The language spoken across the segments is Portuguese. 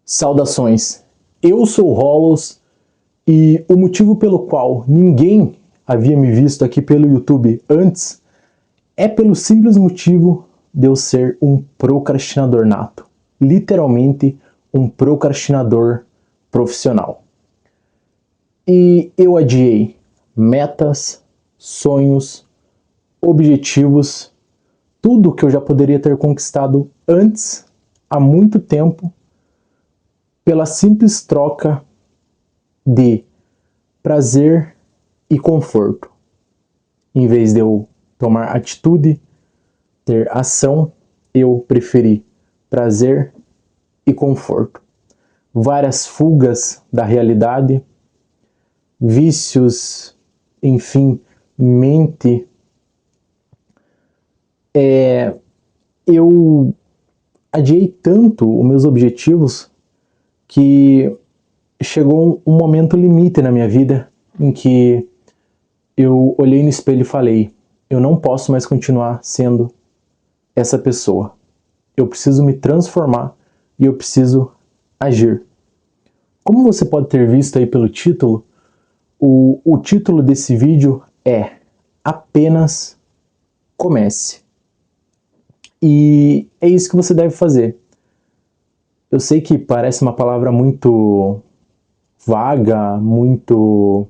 Saudações, eu sou o Holos e o motivo pelo qual ninguém havia me visto aqui pelo YouTube antes é pelo simples motivo de eu ser um procrastinador nato, literalmente um procrastinador profissional. E eu adiei metas, sonhos, objetivos, tudo que eu já poderia ter conquistado antes, há muito tempo, pela simples troca de prazer e conforto. Em vez de eu tomar atitude, ter ação, eu preferi prazer e conforto. Várias fugas da realidade, vícios, enfim, mente. Eu adiei tanto os meus objetivos que chegou um momento limite na minha vida em que eu olhei no espelho e falei: eu não posso mais continuar sendo essa pessoa. Eu preciso me transformar e eu preciso agir. Como você pode ter visto aí pelo título, o título desse vídeo é Apenas Comece. E é isso que você deve fazer. Eu sei que parece uma palavra muito vaga, muito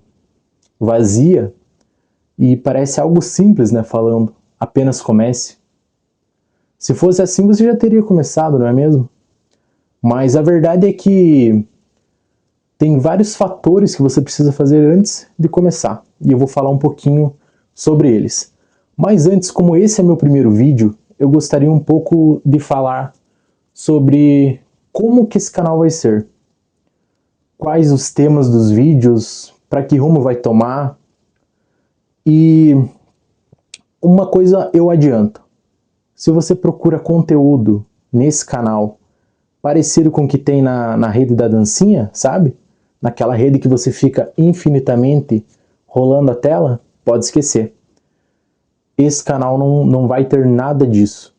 vazia, e parece algo simples, né, falando apenas comece. Se fosse assim, você já teria começado, não é mesmo? Mas a verdade é que tem vários fatores que você precisa fazer antes de começar, e eu vou falar um pouquinho sobre eles. Mas antes, como esse é meu primeiro vídeo, eu gostaria um pouco de falar sobre como que esse canal vai ser. Quais os temas dos vídeos, para que rumo vai tomar. E uma coisa eu adianto, se você procura conteúdo nesse canal parecido com o que tem na rede da dancinha, sabe? Naquela rede que você fica infinitamente rolando a tela, pode esquecer. Esse canal não vai ter nada disso.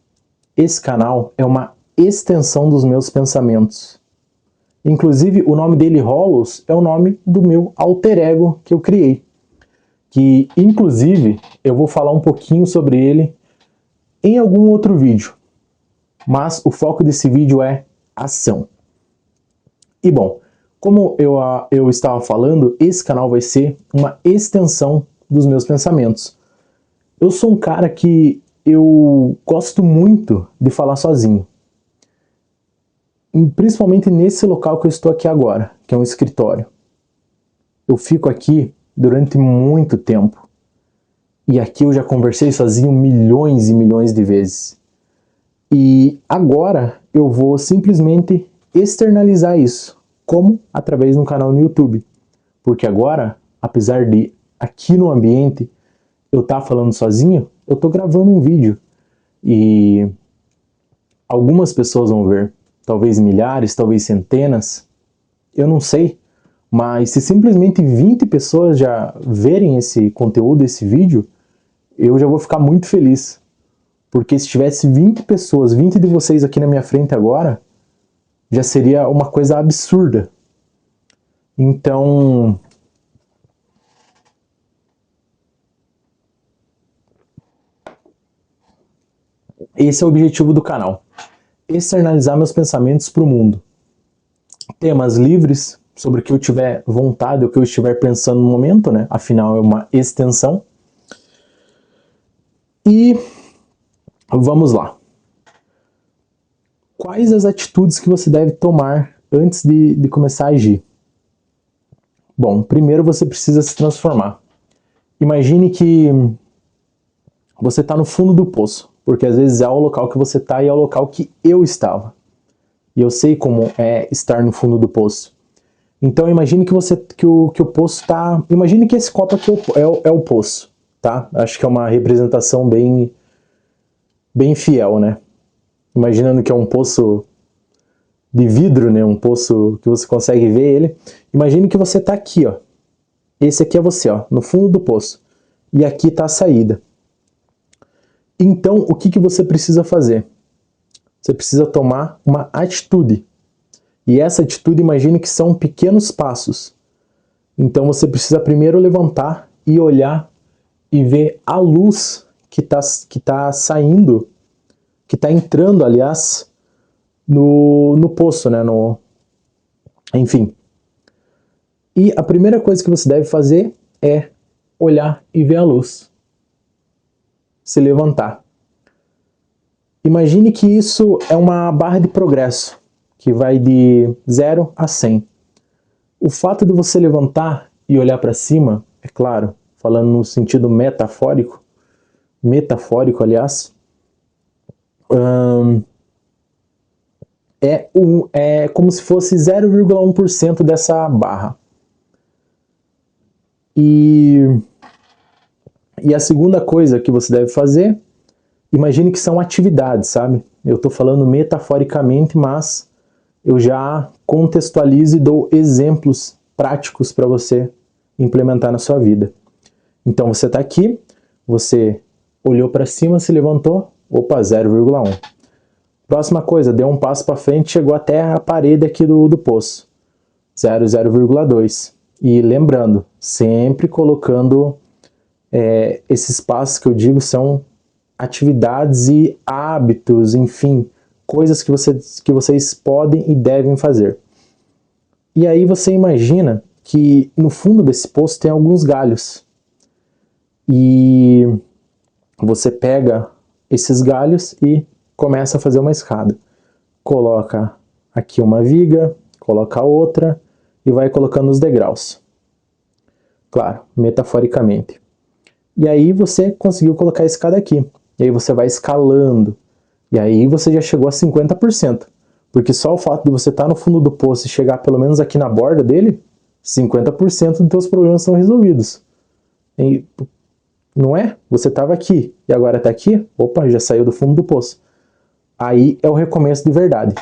Esse canal é uma extensão dos meus pensamentos. Inclusive, o nome dele, Holos, é o nome do meu alter ego que eu criei. Que, inclusive, eu vou falar um pouquinho sobre ele em algum outro vídeo. Mas o foco desse vídeo é ação. E bom, como eu estava falando, esse canal vai ser uma extensão dos meus pensamentos. Eu sou um cara que eu gosto muito de falar sozinho. Principalmente nesse local que eu estou aqui agora, que é um escritório. Eu fico aqui durante muito tempo. E aqui eu já conversei sozinho milhões e milhões de vezes. E agora eu vou simplesmente externalizar isso. Como? Através de um canal no YouTube. Porque agora, apesar de aqui no ambiente eu estar falando sozinho, eu estou gravando um vídeo. E algumas pessoas vão ver. Talvez milhares, talvez centenas. Eu não sei. Mas se simplesmente 20 pessoas já verem esse conteúdo, esse vídeo, eu já vou ficar muito feliz. Porque se tivesse 20 pessoas, 20 de vocês aqui na minha frente agora, já seria uma coisa absurda. Então, esse é o objetivo do canal. Externalizar meus pensamentos para o mundo. Temas livres, sobre o que eu tiver vontade, o que eu estiver pensando no momento, né? Afinal, é uma extensão. E vamos lá. Quais as atitudes que você deve tomar antes de começar a agir? Bom, primeiro você precisa se transformar. Imagine que você está no fundo do poço, porque às vezes é o local que você está e é o local que eu estava. E eu sei como é estar no fundo do poço. Então imagine que o poço está... Imagine que esse copo aqui é o poço, tá? Acho que é uma representação bem fiel, né? Imaginando que é um poço de vidro, né? Um poço que você consegue ver ele. Imagine que você está aqui, ó. Esse aqui é você, ó, no fundo do poço. E aqui está a saída. Então, o que você precisa fazer? Você precisa tomar uma atitude. E essa atitude, imagine que são pequenos passos. Então você precisa primeiro levantar e olhar e ver a luz que tá saindo, que está entrando, aliás, no poço, né? Enfim. E a primeira coisa que você deve fazer é olhar e ver a luz. Se levantar. Imagine que isso é uma barra de progresso, que vai de 0 a 100. O fato de você levantar e olhar para cima, é claro, falando no sentido metafórico, aliás, é como se fosse 0,1% dessa barra. E a segunda coisa que você deve fazer, imagine que são atividades, sabe? Eu estou falando metaforicamente, mas eu já contextualizo e dou exemplos práticos para você implementar na sua vida. Então você está aqui, você olhou para cima, se levantou, opa, 0,1. Próxima coisa, deu um passo para frente, chegou até a parede aqui do poço, 0,2. E lembrando, sempre colocando esses passos que eu digo são atividades e hábitos, enfim, coisas que vocês podem e devem fazer. E aí você imagina que no fundo desse poço tem alguns galhos. E você pega esses galhos e começa a fazer uma escada. Coloca aqui uma viga, coloca outra e vai colocando os degraus. Claro, metaforicamente. E aí você conseguiu colocar a escada aqui. E aí você vai escalando. E aí você já chegou a 50%. Porque só o fato de você estar no fundo do poço e chegar pelo menos aqui na borda dele, 50% dos teus problemas são resolvidos. E, não é? Você estava aqui e agora está aqui? Opa, já saiu do fundo do poço. Aí é o recomeço de verdade.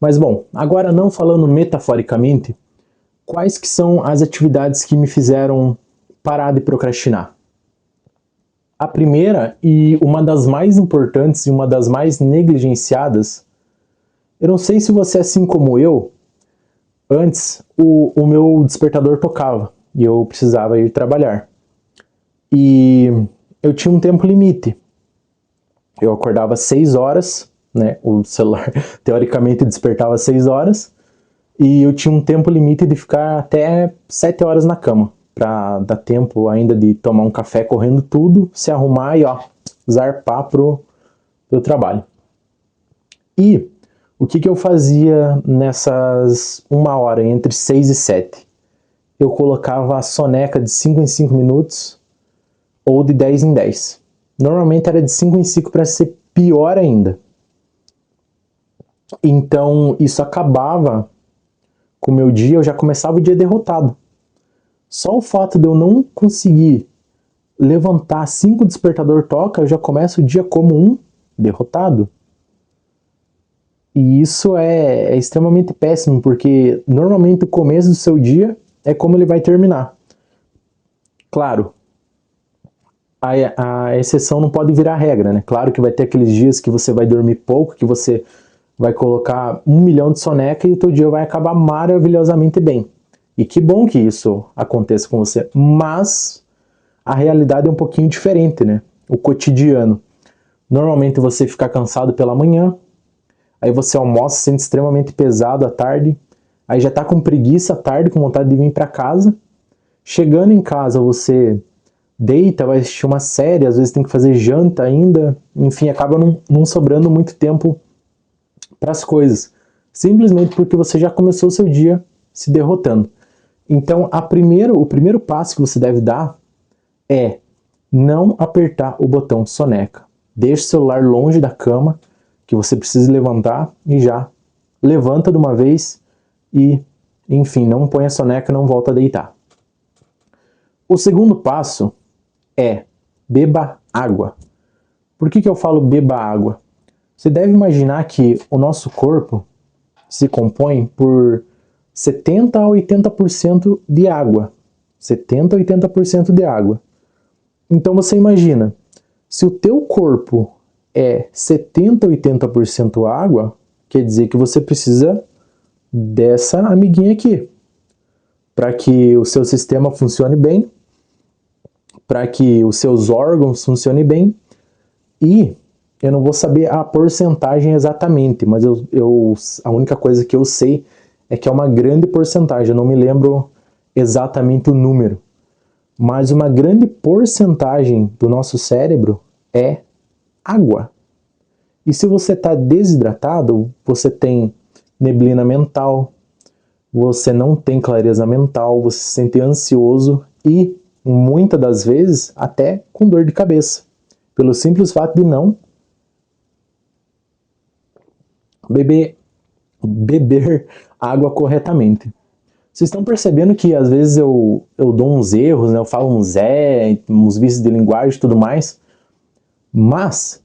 Mas bom, agora não falando metaforicamente, quais que são as atividades que me fizeram parar de procrastinar? A primeira e uma das mais importantes e uma das mais negligenciadas, eu não sei se você é assim como eu, antes o meu despertador tocava e eu precisava ir trabalhar. E eu tinha um tempo limite. Eu acordava às 6 horas, né? O celular teoricamente despertava às 6 horas, e eu tinha um tempo limite de ficar até 7 horas na cama, para dar tempo ainda de tomar um café correndo tudo, se arrumar e zarpar pro trabalho. E o que eu fazia nessas 1 hora, entre 6 e 7? Eu colocava a soneca de 5 em 5 minutos ou de 10 em 10. Normalmente era de 5 em 5 para ser pior ainda. Então isso acabava com o meu dia, eu já começava o dia derrotado. Só o fato de eu não conseguir levantar assim que o despertador toca, eu já começo o dia como um derrotado. E isso é extremamente péssimo, porque normalmente o começo do seu dia é como ele vai terminar. Claro, a exceção não pode virar regra, né? Claro que vai ter aqueles dias que você vai dormir pouco, que você vai colocar 1 milhão de soneca e o teu dia vai acabar maravilhosamente bem. E que bom que isso aconteça com você, mas a realidade é um pouquinho diferente, né? O cotidiano. Normalmente você fica cansado pela manhã, aí você almoça, se sente extremamente pesado à tarde, aí já tá com preguiça à tarde, com vontade de vir para casa. Chegando em casa você deita, vai assistir uma série, às vezes tem que fazer janta ainda, enfim, acaba não sobrando muito tempo para as coisas, simplesmente porque você já começou o seu dia se derrotando. Então, o primeiro passo que você deve dar é não apertar o botão soneca. Deixe o celular longe da cama, que você precisa levantar e já levanta de uma vez e, enfim, não põe a soneca, não volta a deitar. O segundo passo é beba água. Por que eu falo beba água? Você deve imaginar que o nosso corpo se compõe por 70 a 80% de água. 70 a 80% de água. Então você imagina, se o teu corpo é 70, 80% água, quer dizer que você precisa dessa amiguinha aqui, para que o seu sistema funcione bem, para que os seus órgãos funcionem bem. E eu não vou saber a porcentagem exatamente, mas a única coisa que eu sei é que é uma grande porcentagem, eu não me lembro exatamente o número, mas uma grande porcentagem do nosso cérebro é água. E se você está desidratado, você tem neblina mental, você não tem clareza mental, você se sente ansioso e, muitas das vezes, até com dor de cabeça, pelo simples fato de não beber água corretamente. Vocês estão percebendo que às vezes eu dou uns erros, né? Eu falo uns vícios de linguagem e tudo mais, mas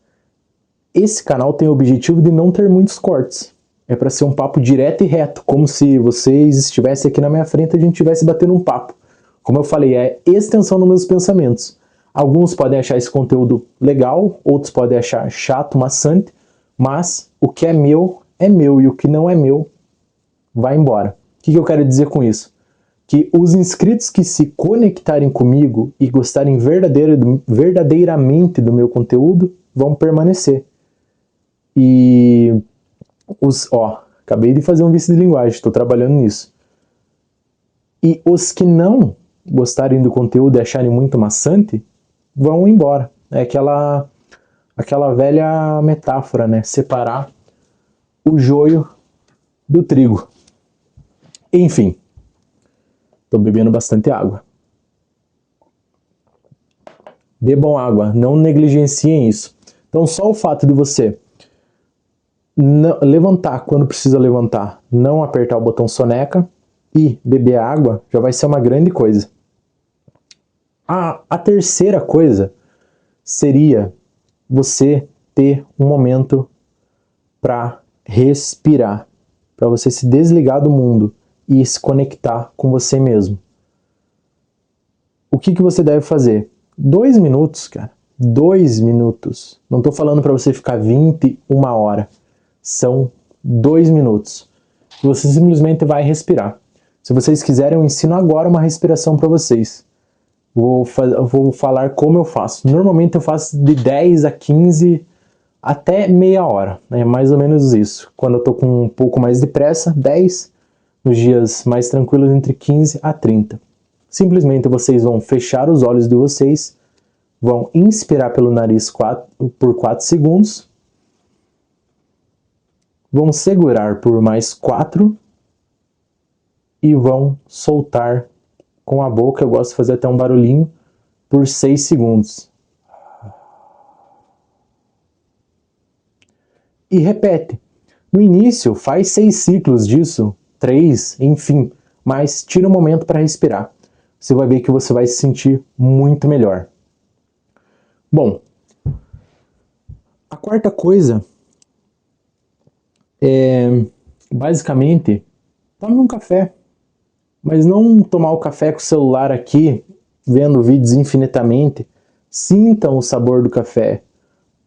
esse canal tem o objetivo de não ter muitos cortes. É para ser um papo direto e reto, como se vocês estivessem aqui na minha frente e a gente estivesse batendo um papo. Como eu falei, é extensão dos meus pensamentos. Alguns podem achar esse conteúdo legal, outros podem achar chato, maçante, mas o que é meu e o que não é meu vai embora. O que eu quero dizer com isso? Que os inscritos que se conectarem comigo e gostarem verdadeiramente do meu conteúdo vão permanecer. E acabei de fazer um vício de linguagem, estou trabalhando nisso. E os que não gostarem do conteúdo e acharem muito maçante, vão embora. É aquela velha metáfora, né? Separar o joio do trigo. Enfim, estou bebendo bastante água. Bebam água, não negligenciem isso. Então, só o fato de você levantar quando precisa levantar, não apertar o botão soneca e beber água, já vai ser uma grande coisa. A terceira coisa seria você ter um momento para respirar, para você se desligar do mundo e se conectar com você mesmo. O que você deve fazer? 2 minutos, cara. 2 minutos. Não estou falando para você ficar 21 horas. São 2 minutos. Você simplesmente vai respirar. Se vocês quiserem, eu ensino agora uma respiração para vocês. Vou falar como eu faço. Normalmente eu faço de 10 a 15 até meia hora. É mais ou menos isso. Quando eu estou com um pouco mais de pressa, 10. Nos dias mais tranquilos, entre 15 a 30. Simplesmente vocês vão fechar os olhos de vocês, vão inspirar pelo nariz por 4 segundos, vão segurar por mais 4 e vão soltar com a boca, eu gosto de fazer até um barulhinho, por 6 segundos. E repete. No início, faz 6 ciclos disso, 3, enfim, mas tira um momento para respirar. Você vai ver que você vai se sentir muito melhor. Bom, a quarta coisa é, basicamente, tome um café. Mas não tomar o café com o celular aqui, vendo vídeos infinitamente. Sintam o sabor do café.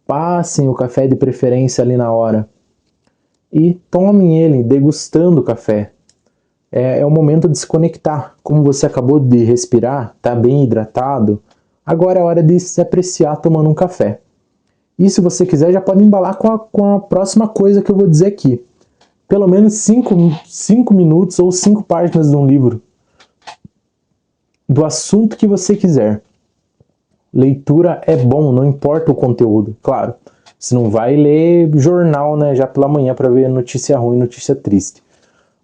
Passem o café de preferência ali na hora. E tomem ele, degustando o café. É o momento de se conectar. Como você acabou de respirar, está bem hidratado, agora é hora de se apreciar tomando um café. E se você quiser, já pode embalar com a próxima coisa que eu vou dizer aqui. Pelo menos 5 minutos ou 5 páginas de um livro. Do assunto que você quiser. Leitura é bom, não importa o conteúdo. Claro, você não vai ler jornal, né, já pela manhã para ver notícia ruim, notícia triste.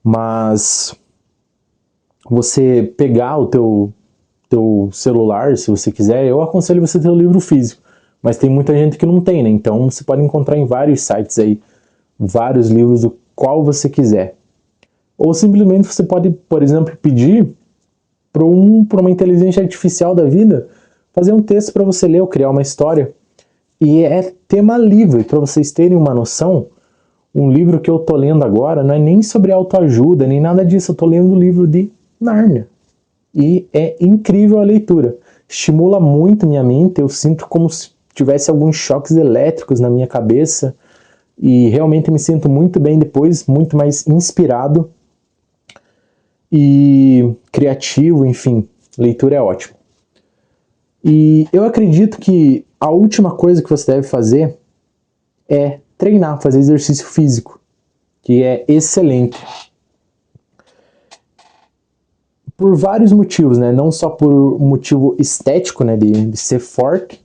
Mas você pegar o teu celular, se você quiser, eu aconselho você ter o livro físico. Mas tem muita gente que não tem, né? Então você pode encontrar em vários sites aí, vários livros do qual você quiser. Ou simplesmente você pode, por exemplo, pedir para uma inteligência artificial da vida fazer um texto para você ler ou criar uma história. E é tema livre, para vocês terem uma noção. Um livro que eu tô lendo agora não é nem sobre autoajuda, nem nada disso. Eu tô lendo o livro de Nárnia. E é incrível a leitura. Estimula muito minha mente, eu sinto como se tivesse alguns choques elétricos na minha cabeça, e realmente me sinto muito bem depois, muito mais inspirado e criativo, enfim, leitura é ótimo. E eu acredito que a última coisa que você deve fazer é treinar, fazer exercício físico, que é excelente. Por vários motivos, né? Não só por motivo estético, né, de ser forte,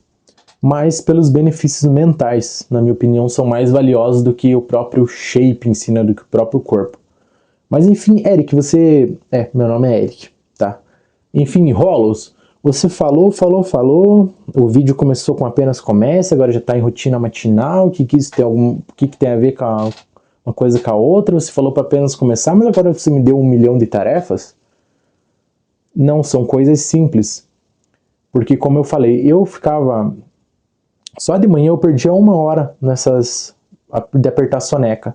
mas pelos benefícios mentais, na minha opinião, são mais valiosos do que o próprio shape em si, né, do que o próprio corpo. Mas enfim, Eric, você... meu nome é Eric, tá? Enfim, Hollows, você falou, o vídeo começou com apenas comece, agora já está em rotina matinal, que isso tem que tem a ver com uma coisa com a outra, você falou para apenas começar, mas agora você me deu 1 milhão de tarefas? Não, são coisas simples, porque como eu falei, eu ficava... Só de manhã eu perdia 1 hora de apertar soneca.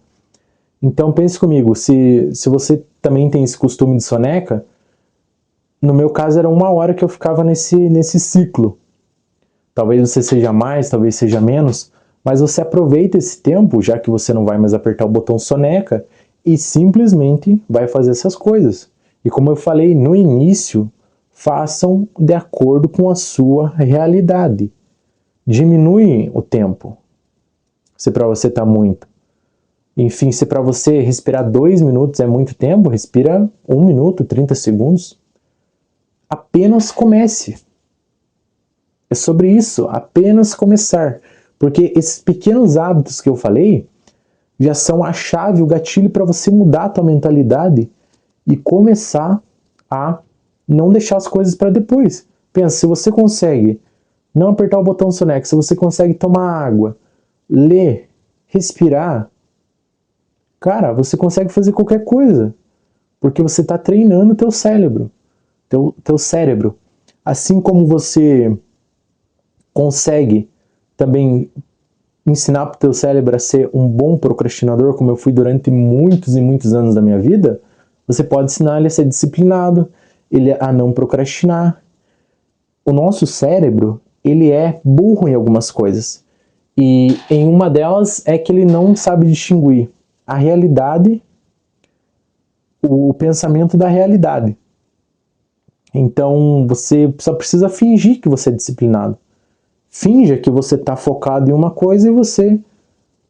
Então pense comigo, se você também tem esse costume de soneca, no meu caso era 1 hora que eu ficava nesse ciclo. Talvez você seja mais, talvez seja menos, mas você aproveita esse tempo, já que você não vai mais apertar o botão soneca, e simplesmente vai fazer essas coisas. E como eu falei no início, façam de acordo com a sua realidade. Diminui o tempo, se para você está muito. Enfim, se para você respirar 2 minutos é muito tempo, respira 1 minuto, 30 segundos. Apenas comece. É sobre isso, apenas começar. Porque esses pequenos hábitos que eu falei já são a chave, o gatilho para você mudar a tua mentalidade e começar a não deixar as coisas para depois. Pensa, se você consegue não apertar o botão soneca, se você consegue tomar água, ler, respirar, cara, você consegue fazer qualquer coisa, porque você está treinando o teu cérebro, teu cérebro. Assim como você consegue também ensinar para o teu cérebro a ser um bom procrastinador, como eu fui durante muitos e muitos anos da minha vida, você pode ensinar ele a ser disciplinado, ele a não procrastinar. O nosso cérebro, ele é burro em algumas coisas. E em uma delas é que ele não sabe distinguir a realidade, o pensamento da realidade. Então você só precisa fingir que você é disciplinado. Finja que você está focado em uma coisa e você,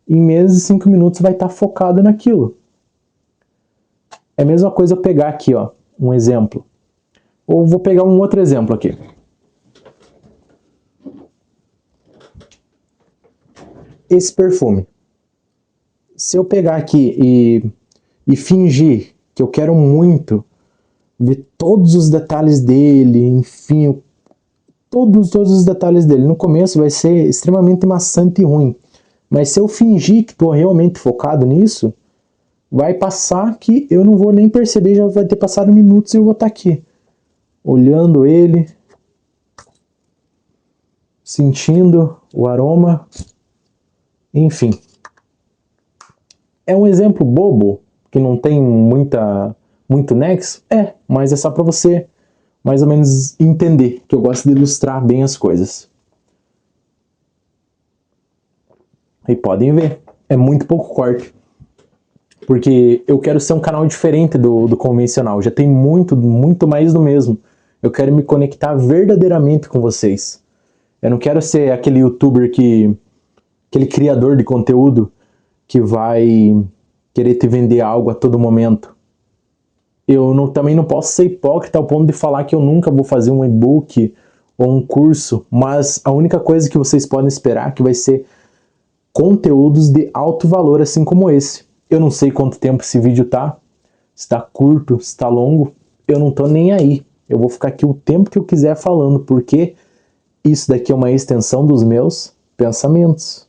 em menos de 5 minutos, vai estar focado naquilo. É a mesma coisa eu pegar aqui, ó, um exemplo. Ou vou pegar um outro exemplo aqui. Esse perfume. Se eu pegar aqui e fingir que eu quero muito ver todos os detalhes dele, enfim, todos os detalhes dele, no começo vai ser extremamente maçante e ruim. Mas se eu fingir que estou realmente focado nisso, vai passar que eu não vou nem perceber, já vai ter passado minutos e eu vou estar aqui, olhando ele, sentindo o aroma, enfim. É um exemplo bobo, que não tem muito nexo? Mas é só para você mais ou menos entender, que eu gosto de ilustrar bem as coisas. E podem ver, é muito pouco corte. Porque eu quero ser um canal diferente do convencional, já tem muito mais do mesmo. Eu quero me conectar verdadeiramente com vocês. Eu não quero ser aquele youtuber aquele criador de conteúdo que vai querer te vender algo a todo momento. Eu também não posso ser hipócrita ao ponto de falar que eu nunca vou fazer um e-book ou um curso, mas a única coisa que vocês podem esperar é que vai ser conteúdos de alto valor, assim como esse. Eu não sei quanto tempo esse vídeo tá, se tá curto, se tá longo, eu não tô nem aí. Eu vou ficar aqui o tempo que eu quiser falando, porque isso daqui é uma extensão dos meus pensamentos.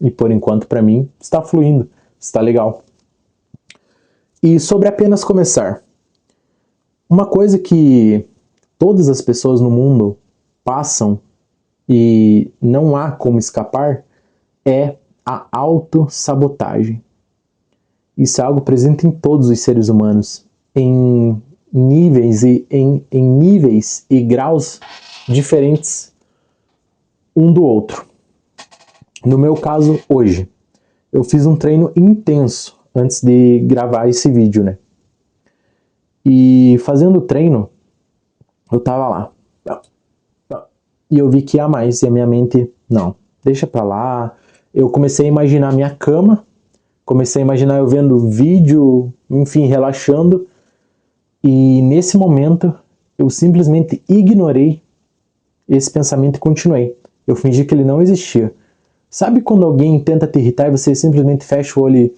E por enquanto, para mim, está fluindo, está legal. E sobre apenas começar. Uma coisa que todas as pessoas no mundo passam e não há como escapar é a autossabotagem. Isso é algo presente em todos os seres humanos, em níveis e graus diferentes um do outro. No meu caso, hoje, eu fiz um treino intenso antes de gravar esse vídeo, né? E fazendo o treino, eu tava lá. E eu vi que ia mais, e a minha mente, não, deixa pra lá. Eu comecei a imaginar minha cama, comecei a imaginar eu vendo vídeo, enfim, relaxando. E nesse momento, eu simplesmente ignorei esse pensamento e continuei. Eu fingi que ele não existia. Sabe quando alguém tenta te irritar e você simplesmente fecha o olho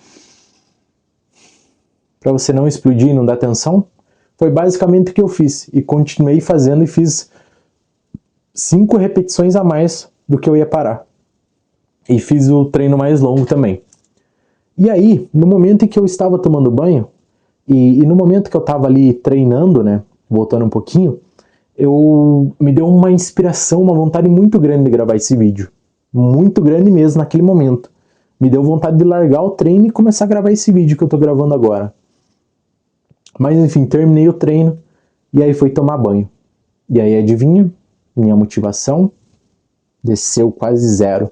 para você não explodir e não dar atenção? Foi basicamente o que eu fiz. E continuei fazendo e fiz 5 repetições a mais do que eu ia parar. E fiz o treino mais longo também. E aí, no momento em que eu estava tomando banho, e no momento que eu estava ali treinando, né, voltando um pouquinho, me deu uma inspiração, uma vontade muito grande de gravar esse vídeo. Muito grande mesmo naquele momento. Me deu vontade de largar o treino e começar a gravar esse vídeo que eu tô gravando agora. Mas enfim, terminei o treino e aí fui tomar banho. E aí adivinha? Minha motivação desceu quase zero.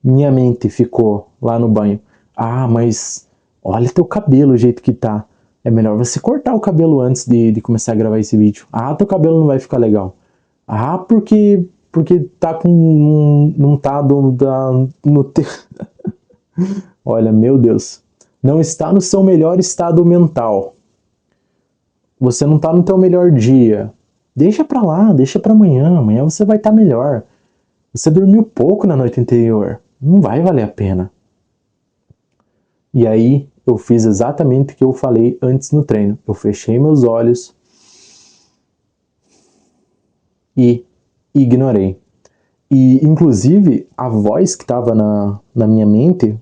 Minha mente ficou lá no banho. Ah, mas olha teu cabelo, o jeito que tá. É melhor você cortar o cabelo antes de começar a gravar esse vídeo. Ah, teu cabelo não vai ficar legal. Ah, porque tá com não tá no teu Olha, meu Deus. Não está no seu melhor estado mental. Você não tá no teu melhor dia. Deixa pra lá, deixa pra amanhã. Amanhã você vai estar melhor. Você dormiu pouco na noite anterior. Não vai valer a pena. E aí eu fiz exatamente o que eu falei antes no treino. Eu fechei meus olhos e ignorei. E inclusive a voz que estava na minha mente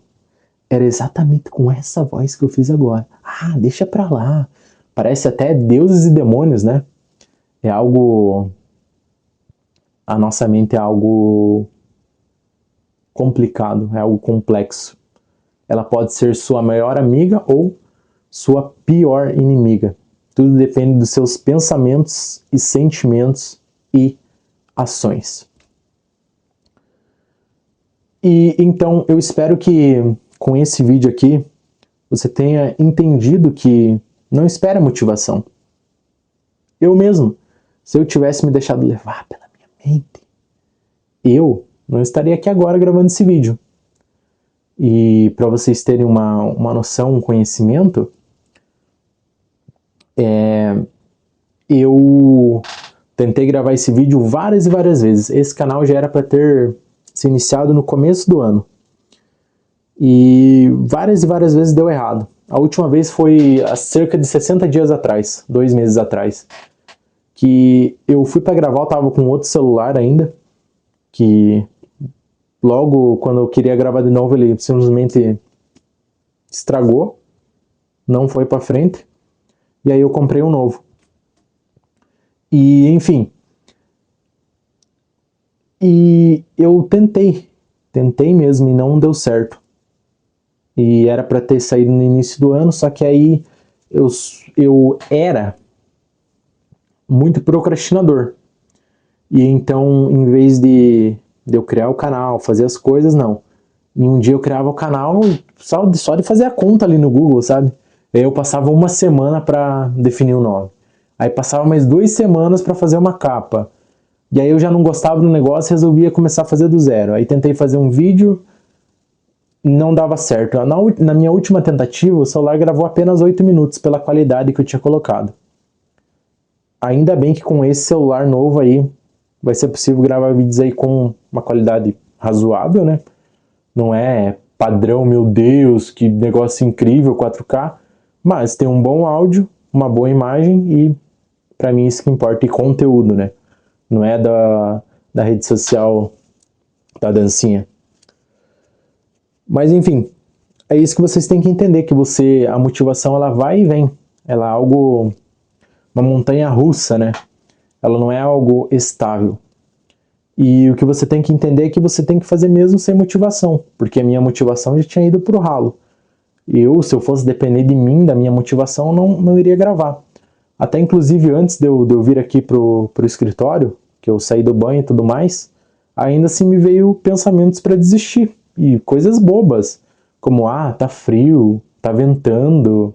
era exatamente com essa voz que eu fiz agora. Ah, deixa pra lá. Parece até deuses e demônios, né? É algo... A nossa mente é algo complicado, é algo complexo. Ela pode ser sua maior amiga ou sua pior inimiga. Tudo depende dos seus pensamentos e sentimentos e ações. E então eu espero que com esse vídeo aqui você tenha entendido que não espera motivação. Eu mesmo, se eu tivesse me deixado levar pela minha mente, eu não estaria aqui agora gravando esse vídeo. E para vocês terem uma noção, um conhecimento, eu tentei gravar esse vídeo várias e várias vezes. Esse canal já era para ter se iniciado no começo do ano. E várias vezes deu errado. A última vez foi há cerca de 60 dias atrás, 2 meses atrás, que eu fui para gravar, eu tava com outro celular ainda, que logo quando eu queria gravar de novo ele simplesmente estragou, não foi para frente, e aí eu comprei um novo. E enfim, e eu tentei mesmo e não deu certo. E era para ter saído no início do ano, só que aí eu era muito procrastinador. E então, em vez de eu criar o canal, fazer as coisas, não. Em um dia eu criava o canal só de fazer a conta ali no Google, sabe? Aí eu passava uma semana para definir o nome. Aí passava mais 2 semanas para fazer uma capa. E aí eu já não gostava do negócio e resolvia começar a fazer do zero. Aí tentei fazer um vídeo, não dava certo. Na minha última tentativa, o celular gravou apenas 8 minutos pela qualidade que eu tinha colocado. Ainda bem que com esse celular novo aí, vai ser possível gravar vídeos aí com uma qualidade razoável, né? Não é padrão, meu Deus, que negócio incrível, 4K, mas tem um bom áudio, uma boa imagem e pra mim isso que importa, e conteúdo, né? Não é da rede social da dancinha. Mas enfim, é isso que vocês têm que entender, que a motivação ela vai e vem. Ela é algo, uma montanha russa, né? Ela não é algo estável. E o que você tem que entender é que você tem que fazer mesmo sem motivação, porque a minha motivação já tinha ido pro ralo. Se eu fosse depender de mim, da minha motivação, não iria gravar. Até inclusive antes de eu vir aqui pro escritório, que eu saí do banho e tudo mais, ainda assim me veio pensamentos para desistir. E coisas bobas, como, tá frio, tá ventando,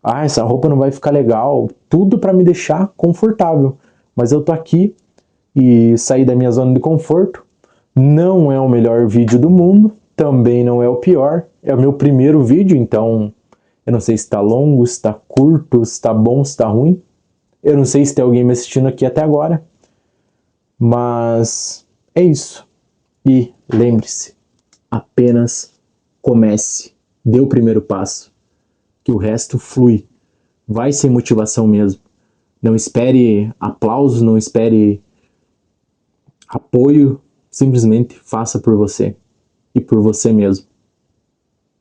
essa roupa não vai ficar legal, tudo para me deixar confortável. Mas eu tô aqui e saí da minha zona de conforto. Não é o melhor vídeo do mundo, também não é o pior. É o meu primeiro vídeo, então eu não sei se está longo, se está curto, se está bom, se está ruim. Eu não sei se tem alguém me assistindo aqui até agora. Mas é isso. E lembre-se, apenas comece, dê o primeiro passo, que o resto flui. Vai sem motivação mesmo. Não espere aplausos, não espere apoio, simplesmente faça por você e por você mesmo.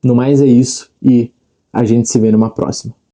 No mais é isso e a gente se vê numa próxima.